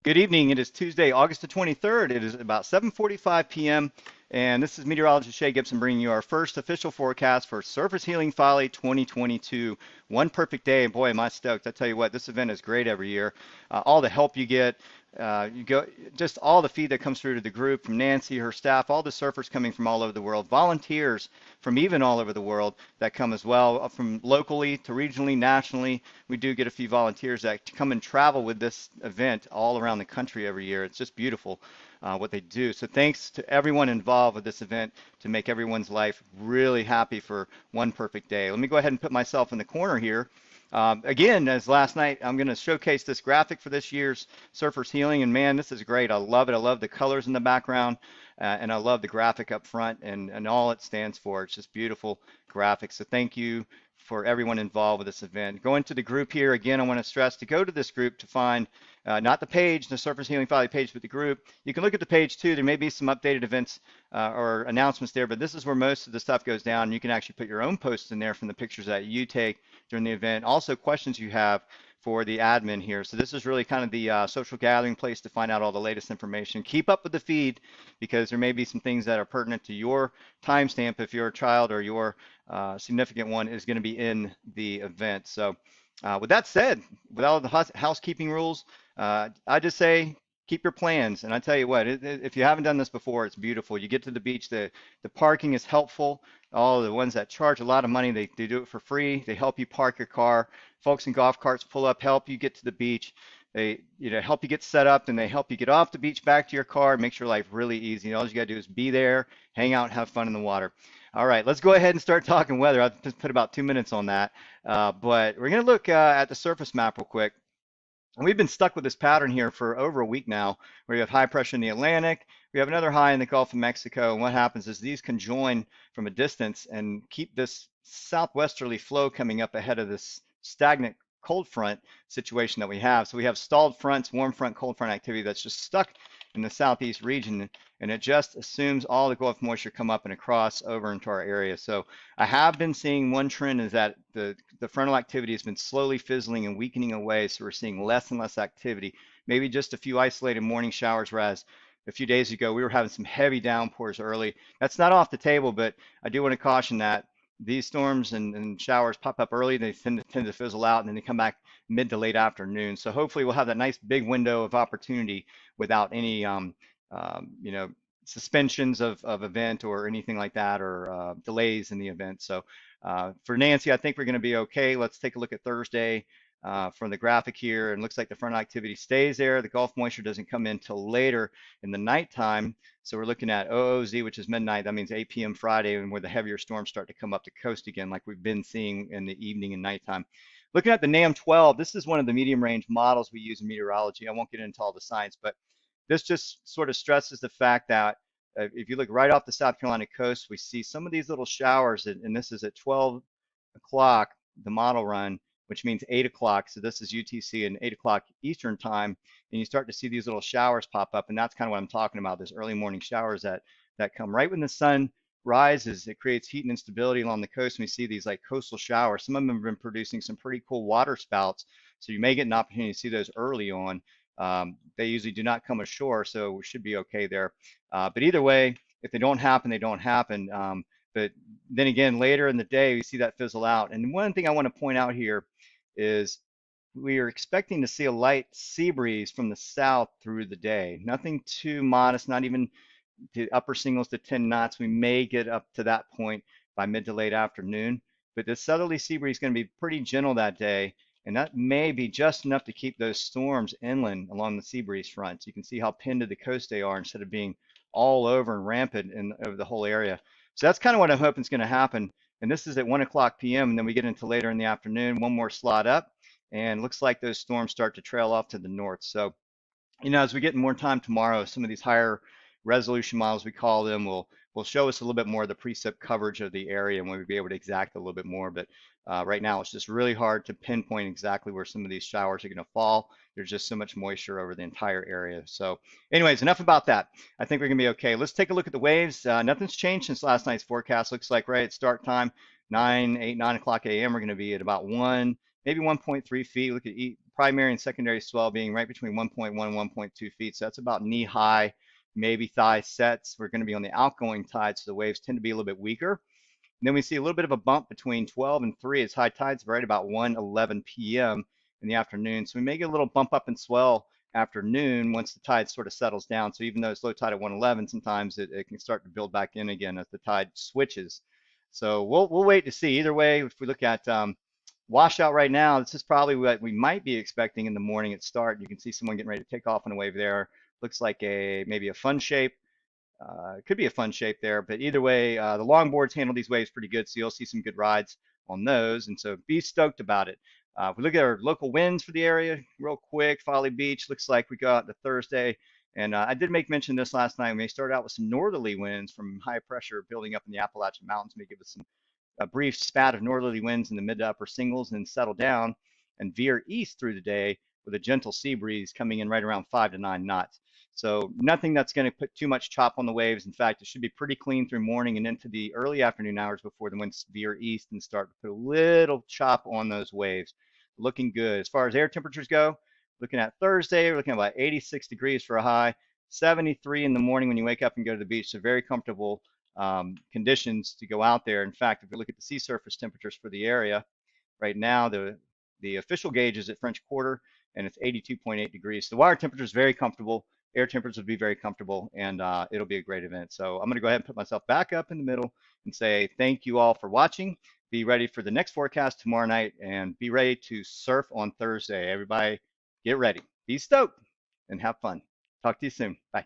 Good evening. It is Tuesday, August the 23rd. It is about 7:45 p.m. And this is meteorologist Shay Gibson bringing you our first official forecast for Surface Healing Folly 2022. One perfect day, and boy, am I stoked. I tell you what, this event is great every year. All the help you get, just all the feed that comes through to the group from Nancy, her staff, all the surfers coming from all over the world, volunteers from even all over the world that come as well, from locally to regionally, nationally. We do get a few volunteers that come and travel with this event all around the country every year. It's just beautiful what they do. So thanks to everyone involved with this event to make everyone's life really happy for one perfect day. Let me go ahead and put myself in the corner here. Again, as last night, I'm going to showcase this graphic for this year's Surfers Healing, and man, this is great. I love it. I love the colors in the background, and I love the graphic up front and all it stands for. It's just beautiful graphics. So thank you for everyone involved with this event. Going to the group here, again, I want to stress to go to this group to find not the page, the Surface Healing Folly page, but the group. You can look at the page too. There may be some updated events or announcements there, but this is where most of the stuff goes down. You can actually put your own posts in there from the pictures that you take during the event. Also, questions you have for the admin here. So this is really kind of the social gathering place to find out all the latest information. Keep up with the feed because there may be some things that are pertinent to your timestamp if your child or your significant one is going to be in the event. So with that said, with all the housekeeping rules, I just say keep your plans. And I tell you what, if you haven't done this before, it's beautiful. You get to the beach, the parking is helpful. All the ones that charge a lot of money, they do it for free. They help you park your car. Folks in golf carts pull up, help you get to the beach. They help you get set up, and they help you get off the beach back to your car. It makes your life really easy. All you got to do is be there, hang out, have fun in the water. All right, let's go ahead and start talking weather. I've just put about 2 minutes on that, but we're going to look at the surface map real quick. And we've been stuck with this pattern here for over a week now, where you have high pressure in the Atlantic, we have another high in the Gulf of Mexico, and what happens is these conjoin from a distance and keep this southwesterly flow coming up ahead of this stagnant cold front situation that we have. So we have stalled fronts, warm front, cold front activity that's just stuck in the southeast region, and it just assumes all the Gulf moisture come up and across over into our area. So I have been seeing one trend is that the frontal activity has been slowly fizzling and weakening away. So we're seeing less and less activity, maybe just a few isolated morning showers, whereas a few days ago we were having some heavy downpours early. That's not off the table, but I do want to caution that these storms and showers pop up early, they tend to fizzle out, and then they come back mid to late afternoon. So hopefully we'll have that nice big window of opportunity without any you know, suspensions of event or anything like that, or delays in the event. So for Nancy, I think we're going to be okay. Let's take a look at Thursday from the graphic here, and looks like the front activity stays there. The Gulf moisture doesn't come in till later in the nighttime. So we're looking at OOZ, which is midnight. That means 8 p.m. Friday, and where the heavier storms start to come up the coast again, like we've been seeing in the evening and nighttime. Looking at the NAM 12, this is one of the medium range models we use in meteorology. I won't get into all the science, but this just sort of stresses the fact that if you look right off the South Carolina coast, we see some of these little showers, and this is at 12 o'clock, the model run, which means 8 o'clock. So this is UTC and 8 o'clock Eastern time, and you start to see these little showers pop up, and that's kind of what I'm talking about, this early morning showers that come right when the sun rises. It creates heat and instability along the coast, and we see these like coastal showers. Some of them have been producing some pretty cool water spouts, so you may get an opportunity to see those early on. They usually do not come ashore, so we should be okay there. But either way, if they don't happen, they don't happen. But then again, later in the day, we see that fizzle out. And one thing I want to point out here is we are expecting to see a light sea breeze from the south through the day. Nothing too modest, not even the upper singles to 10 knots. We may get up to that point by mid to late afternoon. But the southerly sea breeze is going to be pretty gentle that day, and that may be just enough to keep those storms inland along the sea breeze front. So you can see how pinned to the coast they are instead of being all over and rampant over the whole area. So that's kind of what I'm hoping is going to happen. And this is at 1 o'clock p.m. And then we get into later in the afternoon, one more slot up, and looks like those storms start to trail off to the north. So, as we get more time tomorrow, some of these higher resolution models, we call them, will show us a little bit more of the precip coverage of the area, and we'll be able to exact a little bit more. But right now, it's just really hard to pinpoint exactly where some of these showers are going to fall. There's just so much moisture over the entire area. So anyways, enough about that. I think we're going to be okay. Let's take a look at the waves. Nothing's changed since last night's forecast. Looks like right at start time, 9 o'clock a.m., we're going to be at about 1, maybe 1.3 feet. Look at primary and secondary swell being right between 1.1 and 1.2 feet. So that's about knee high, maybe thigh sets. We're going to be on the outgoing tide, so the waves tend to be a little bit weaker. And then we see a little bit of a bump between 12 and 3 as high tides right about 1:11 p.m. in the afternoon. So we may get a little bump up and swell afternoon once the tide sort of settles down. So even though it's low tide at 1:11, sometimes it can start to build back in again as the tide switches. So we'll wait to see. Either way, if we look at washout right now, this is probably what we might be expecting in the morning at start. You can see someone getting ready to take off on a wave there. Looks like maybe a fun shape. It could be a fun shape there, but either way, the longboards handle these waves pretty good, so you'll see some good rides on those, and so be stoked about it. If we look at our local winds for the area real quick, Folly Beach looks like we go out to Thursday, and I did make mention this last night. We may start out with some northerly winds from high pressure building up in the Appalachian Mountains, may give us a brief spat of northerly winds in the mid to upper singles and then settle down and veer east through the day with a gentle sea breeze coming in right around 5 to 9 knots. So nothing that's going to put too much chop on the waves. In fact, it should be pretty clean through morning and into the early afternoon hours before the winds veer east and start to put a little chop on those waves. Looking good. As far as air temperatures go, looking at Thursday, we're looking at about 86 degrees for a high, 73 in the morning when you wake up and go to the beach. So very comfortable conditions to go out there. In fact, if we look at the sea surface temperatures for the area, right now the official gauge is at French Quarter and it's 82.8 degrees. The water temperature is very comfortable. Air temperatures will be very comfortable, and it'll be a great event. So I'm going to go ahead and put myself back up in the middle and say thank you all for watching. Be ready for the next forecast tomorrow night, and be ready to surf on Thursday. Everybody, get ready. Be stoked and have fun. Talk to you soon. Bye.